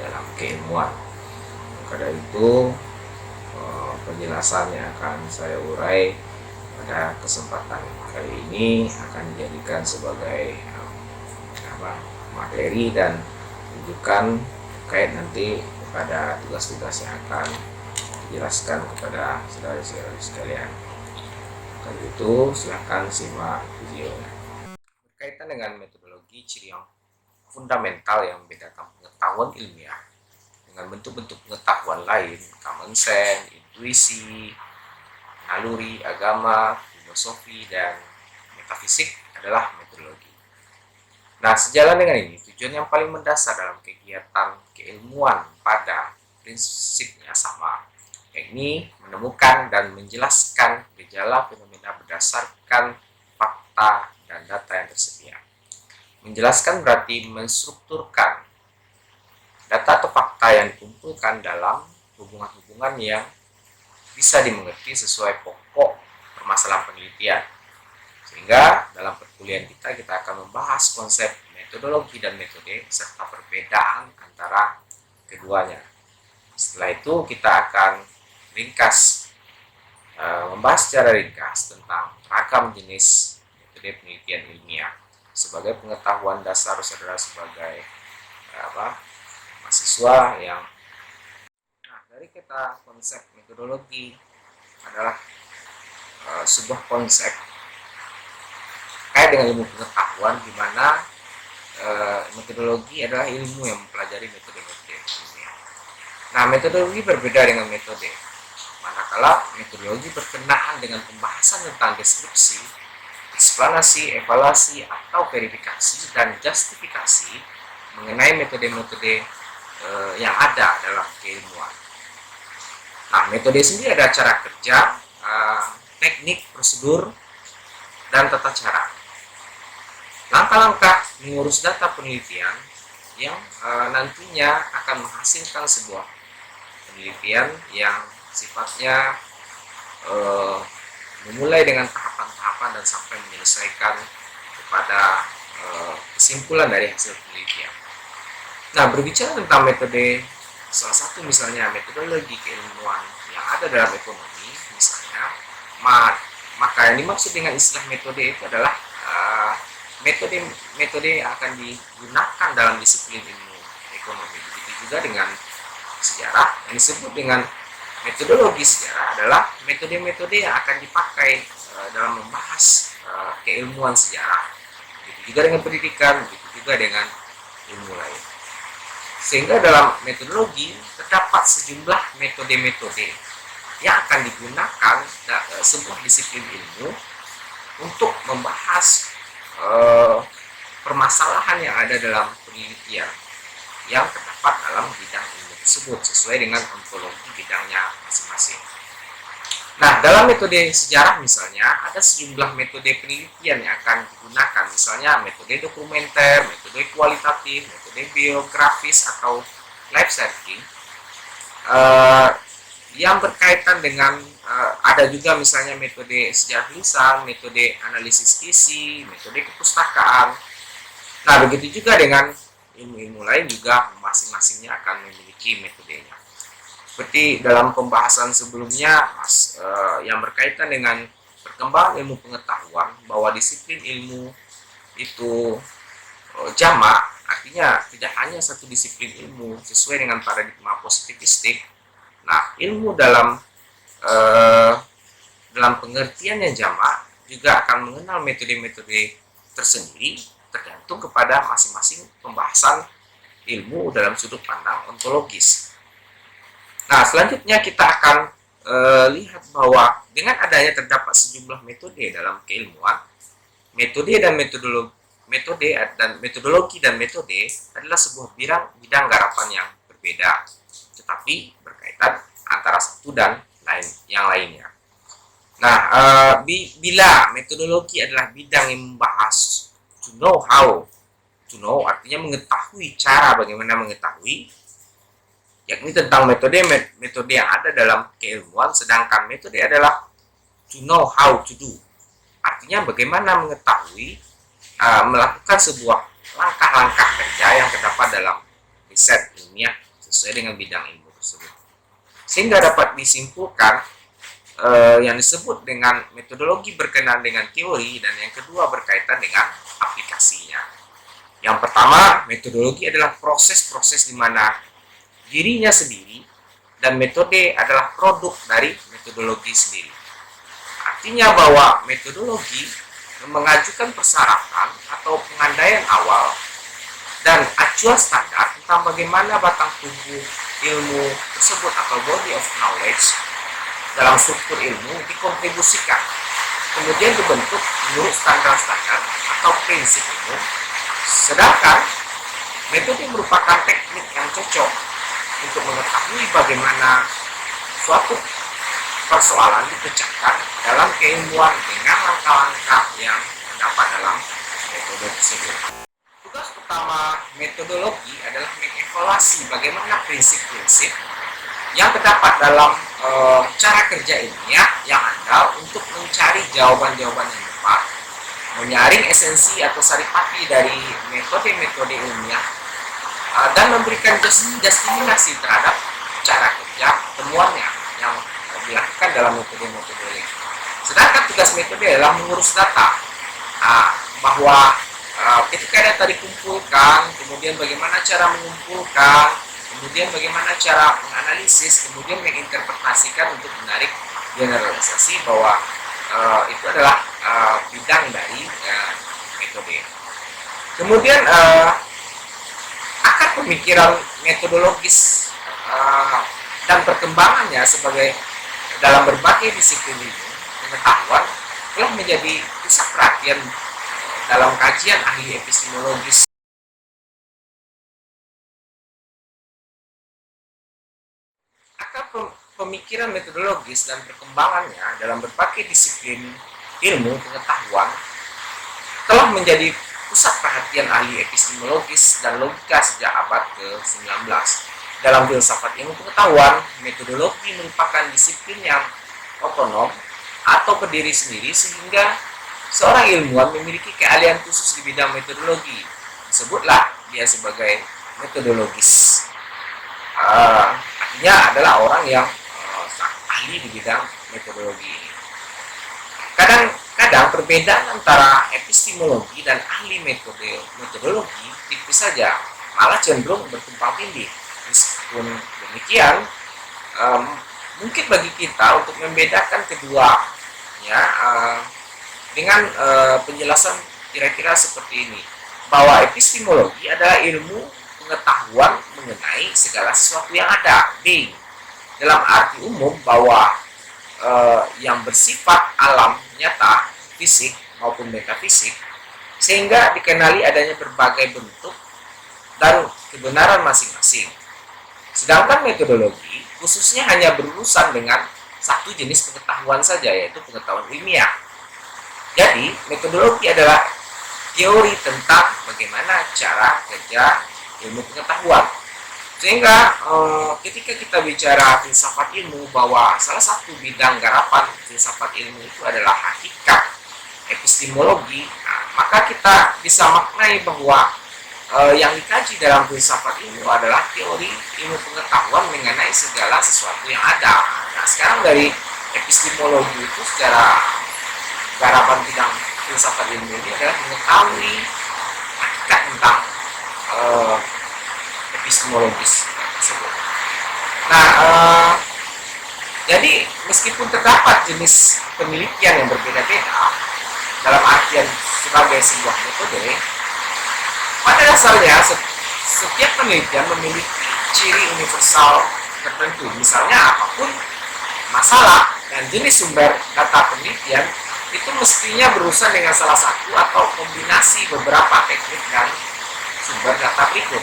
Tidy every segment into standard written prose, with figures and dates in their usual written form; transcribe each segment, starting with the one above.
dalam keilmuan. Maka dari itu penjelasan yang akan saya urai pada kesempatan kali ini akan dijadikan sebagai materi dan rujukan terkait nanti pada tugas-tugas yang akan dijelaskan kepada saudara-saudara sekalian. Kalau itu silahkan simak videonya. Berkaitan dengan metodologi, ciri yang fundamental yang membedakan pengetahuan ilmiah dengan bentuk-bentuk pengetahuan lain, common sense, intuisi, naluri, agama, filosofi, dan metafisik adalah metodologi. Nah, sejalan dengan ini, tujuan yang paling mendasar dalam kegiatan keilmuan pada prinsipnya sama, yakni menemukan dan menjelaskan gejala fenomena berdasarkan fakta dan data yang tersedia. Menjelaskan berarti menstrukturkan data atau fakta yang dikumpulkan dalam hubungan-hubungan yang bisa dimengerti sesuai pokok permasalahan penelitian. Sehingga dalam perkuliahan kita akan membahas konsep metodologi dan metode serta perbedaan antara keduanya. Setelah itu kita akan membahas secara ringkas tentang ragam jenis metode penelitian ilmiah sebagai pengetahuan dasar saudara sebagai mahasiswa yang dari kita konsep metodologi adalah sebuah konsep terkait dengan ilmu pengetahuan di mana metodologi adalah ilmu yang mempelajari metode-metode ilmiah. Nah, metodologi berbeda dengan metode. Manakala metodologi berkenaan dengan pembahasan tentang deskripsi, eksplanasi, evaluasi, atau verifikasi dan justifikasi mengenai metode-metode yang ada dalam keilmuan. Nah, metode sendiri ada cara kerja, teknik, prosedur, dan tata cara. Langkah-langkah mengurus data penelitian yang nantinya akan menghasilkan sebuah penelitian yang sifatnya memulai dengan tahapan-tahapan dan sampai menyelesaikan kepada kesimpulan dari hasil penelitian. Nah, berbicara tentang metode, salah satu misalnya metodologi keilmuan yang ada dalam ekonomi misalnya, maka yang dimaksud dengan istilah metode itu adalah metode yang akan digunakan dalam disiplin ilmu ekonomi. Begitu juga dengan sejarah, yang disebut dengan metodologi sejarah adalah metode-metode yang akan dipakai dalam membahas keilmuan sejarah. Begitu juga dengan pendidikan, begitu juga dengan ilmu lain. Sehingga dalam metodologi terdapat sejumlah metode-metode yang akan digunakan sebuah disiplin ilmu untuk membahas permasalahan yang ada dalam penelitian yang terdapat dalam bidang ilmu tersebut sesuai dengan ontologi bidangnya masing-masing. Nah, dalam metode sejarah misalnya ada sejumlah metode penelitian yang akan digunakan, misalnya metode dokumenter, metode kualitatif, metode biografis atau life cycling yang berkaitan dengan ada juga misalnya metode sejarah lisan, metode analisis isi, metode kepustakaan. Nah, begitu juga dengan ilmu-ilmu lain juga masing-masingnya akan memiliki metodenya. Seperti dalam pembahasan sebelumnya yang berkaitan dengan perkembangan ilmu pengetahuan, bahwa disiplin ilmu itu jamak, artinya tidak hanya satu disiplin ilmu sesuai dengan paradigma positivistik. Nah, ilmu dalam pengertian yang jamak juga akan mengenal metode-metode tersendiri tergantung kepada masing-masing pembahasan ilmu dalam sudut pandang ontologis. Nah, selanjutnya kita akan lihat bahwa dengan adanya terdapat sejumlah metode dalam keilmuan, metode dan metodologi dan metode adalah sebuah bidang garapan yang berbeda, tetapi berkaitan antara satu dan yang lainnya. Nah, bila metodologi adalah bidang yang membahas to know how, to know artinya mengetahui cara bagaimana mengetahui, yakni tentang metode yang ada dalam keilmuan, sedangkan metode adalah to know how to do, artinya bagaimana mengetahui melakukan sebuah langkah-langkah kerja yang terdapat dalam riset ilmiah sesuai dengan bidang ilmu tersebut. Sehingga dapat disimpulkan yang disebut dengan metodologi berkenaan dengan teori, dan yang kedua berkaitan dengan aplikasinya. Yang pertama, metodologi adalah proses-proses di mana dirinya sendiri, dan metode adalah produk dari metodologi sendiri. Artinya bahwa metodologi mengajukan persyaratan atau pengandaian awal dan acuan standar tentang bagaimana batang tubuh ilmu tersebut atau body of knowledge dalam struktur ilmu dikontribusikan, kemudian dibentuk menurut standar-standar atau prinsip ilmu. Sedangkan metode merupakan teknik yang cocok untuk mengetahui bagaimana suatu persoalan dipecahkan dalam keilmuan dengan langkah-langkah yang terdapat dalam metode tersebut. Tugas utama metodologi adalah mengevaluasi bagaimana prinsip-prinsip yang terdapat dalam cara kerja ilmiah yang andal untuk mencari jawaban-jawaban yang tepat, menyaring esensi atau saripati dari metode-metode ilmiah, dan memberikan justifikasi terhadap cara kerja temuannya yang dilakukan dalam metode-metode ini. Sedangkan tugas metode adalah mengurus data, bahwa ketika data dikumpulkan, kemudian bagaimana cara mengumpulkan, kemudian bagaimana cara menganalisis, kemudian menginterpretasikan untuk menarik generalisasi bahwa itu adalah bidang dari metode. Kemudian akar pemikiran metodologis dan perkembangannya sebagai dalam berbagai disiplin ilmu pengetahuan telah menjadi pusat perhatian dalam kajian ahli epistemologis. Akar pemikiran metodologis dan perkembangannya dalam berbagai disiplin ilmu pengetahuan telah menjadi pusat perhatian ahli epistemologis dan logika sejak abad ke-19. Dalam filsafat ilmu pengetahuan, metodologi merupakan disiplin yang otonom atau berdiri sendiri, sehingga seorang ilmuwan memiliki keahlian khusus di bidang metodologi. Disebutlah dia sebagai metodologis. Artinya adalah orang yang ahli di bidang metodologi ini. Kadang-kadang perbedaan antara epistemologi dan ahli metodologi tipis saja, malah cenderung bertumpang tindih. Meskipun demikian, mungkin bagi kita untuk membedakan keduanya dengan penjelasan kira-kira seperti ini, bahwa epistemologi adalah ilmu pengetahuan mengenai segala sesuatu yang ada, being, dalam arti umum bahwa yang bersifat alam nyata, fisik maupun metafisik, sehingga dikenali adanya berbagai bentuk dan kebenaran masing-masing. Sedangkan metodologi khususnya hanya berurusan dengan satu jenis pengetahuan saja, yaitu pengetahuan ilmiah. Jadi, metodologi adalah teori tentang bagaimana cara kerja ilmu pengetahuan. Sehingga ketika kita bicara filsafat ilmu, bahwa salah satu bidang garapan filsafat ilmu itu adalah hakikat epistemologi, maka kita bisa maknai bahwa yang dikaji dalam filsafat ilmu adalah teori ilmu pengetahuan mengenai segala sesuatu yang ada. Nah, sekarang dari epistemologi itu secara garapan bidang filsafat ilmu ini adalah mengetahui hakikat tentang epistemologis tersebut. Nah, jadi meskipun terdapat jenis penelitian yang berbeda-beda dalam artian sebagai sebuah metode, pada dasarnya setiap penelitian memiliki ciri universal tertentu. Misalnya, apapun masalah dan jenis sumber data penelitian itu mestinya berurusan dengan salah satu atau kombinasi beberapa teknik dan sumber data berikut.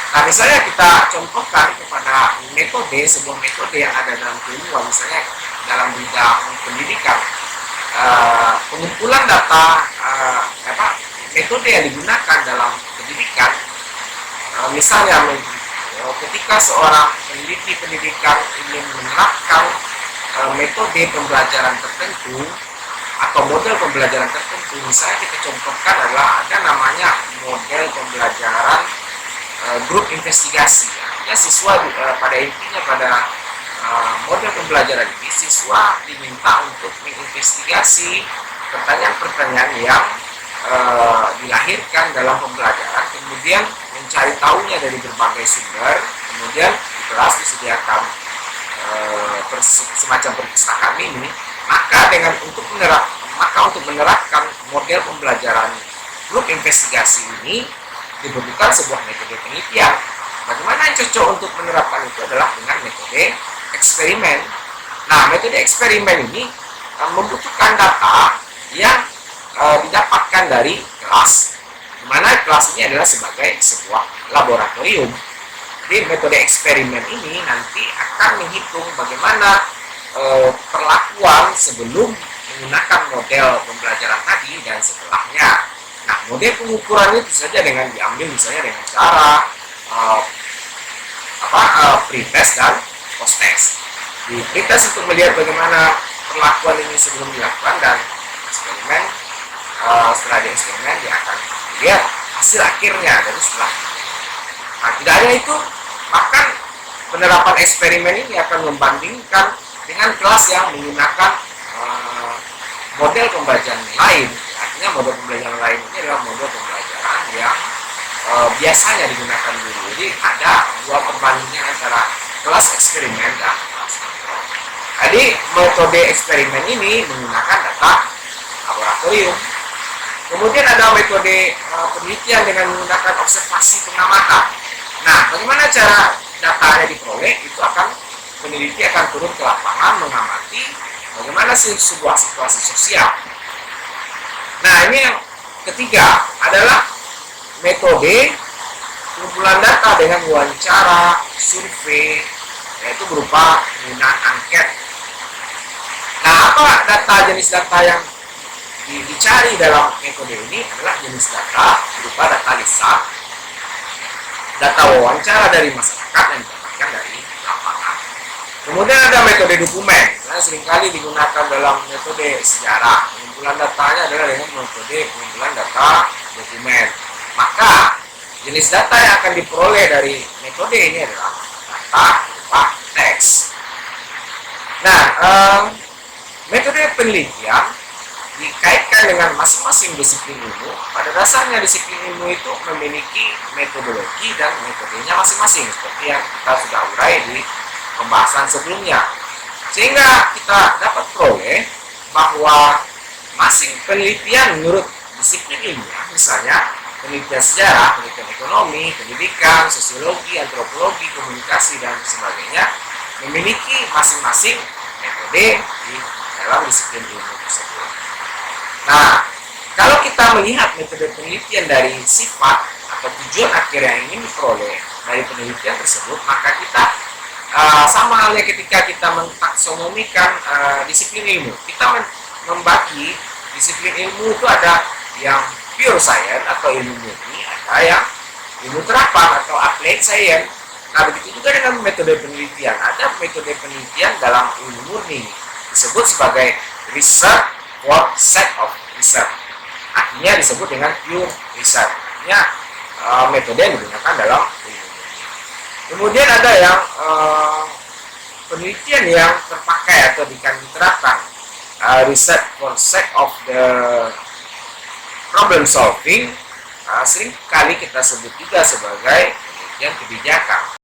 Nah, misalnya kita contohkan kepada metode, sebuah metode yang ada dalam keilmuan, misalnya dalam bidang pendidikan, pengumpulan data, metode yang digunakan dalam pendidikan, misalnya ketika seorang peneliti pendidikan ingin menerapkan metode pembelajaran tertentu atau model pembelajaran tertentu, misalnya kita contohkan adalah ada namanya model pembelajaran grup investigasi, artinya siswa pada intinya pada model pembelajaran ini siswa diminta untuk menginvestigasi pertanyaan-pertanyaan yang dilahirkan dalam pembelajaran, kemudian mencari tahunya dari berbagai sumber, kemudian di kelas disediakan semacam perpustakaan ini, maka untuk menerapkan model pembelajaran grup investigasi ini dibutuhkan sebuah metode penelitian. Bagaimana yang cocok untuk menerapkan itu adalah dengan metode eksperimen. Nah, metode eksperimen ini membutuhkan data yang didapatkan dari kelas, di mana kelas ini adalah sebagai sebuah laboratorium. Jadi metode eksperimen ini nanti akan menghitung bagaimana perlakuan sebelum menggunakan model pembelajaran tadi dan setelahnya. Nah, model pengukuran itu saja dengan diambil misalnya dengan cara pre-test dan post-test. Di pre-test untuk melihat bagaimana perlakuan ini sebelum dilakukan, dan eksperimen setelah di eksperimen dia akan lihat hasil akhirnya dari setelah. Nah, tidak hanya itu, bahkan penerapan eksperimen ini akan membandingkan dengan kelas yang menggunakan model pembelajaran lain. Artinya model pembelajaran lain ini adalah model pembelajaran yang biasanya digunakan guru. Jadi ada dua perbandingan antara kelas eksperimen dan kelas kontrol. Jadi metode eksperimen ini menggunakan data laboratorium. Kemudian ada metode penelitian dengan menggunakan observasi pengamatan. Nah, bagaimana cara datanya diperoleh? Itu akan peneliti akan turun ke lapangan mengamati bagaimana sebuah situasi sosial. Nah, ini yang ketiga adalah metode pengumpulan data dengan wawancara, survei, yaitu berupa penggunaan angket. Nah, apa jenis data yang dicari dalam metode ini adalah jenis data berupa data lisan, data wawancara dari masyarakat yang didapatkan dari lapangan. Kemudian ada metode dokumen, yang seringkali digunakan dalam metode sejarah. Pengumpulan datanya adalah dengan metode pengumpulan data dokumen. Maka jenis data yang akan diperoleh dari metode ini adalah data berupa teks. Nah, metode penelitian dikaitkan dengan masing-masing disiplin ilmu. Pada dasarnya disiplin ilmu itu memiliki metodologi dan metodenya masing-masing, seperti yang kita sudah urai di pembahasan sebelumnya. Sehingga kita dapat peroleh bahwa masing penelitian menurut disiplin ilmiah, misalnya penelitian sejarah, penelitian ekonomi, pendidikan, sosiologi, antropologi, komunikasi, dan sebagainya, memiliki masing-masing metode di dalam disiplin ilmu tersebut. Nah, kalau kita melihat metode penelitian dari sifat atau tujuan akhir yang ingin diperoleh dari penelitian tersebut, maka kita sama halnya ketika kita mentaksonomikan disiplin ilmu. Kita membagi disiplin ilmu itu ada yang pure science atau ilmu murni, ada yang ilmu terapan atau applied science. Nah, begitu juga dengan metode penelitian. Ada metode penelitian dalam ilmu murni disebut sebagai research for sake of research. Artinya disebut dengan pure research. Artinya metode yang digunakan dalam ilmu. Kemudian ada yang penelitian yang terpakai atau diterapkan research for sake of the problem solving. Sering kali kita sebut juga sebagai penelitian kebijakan.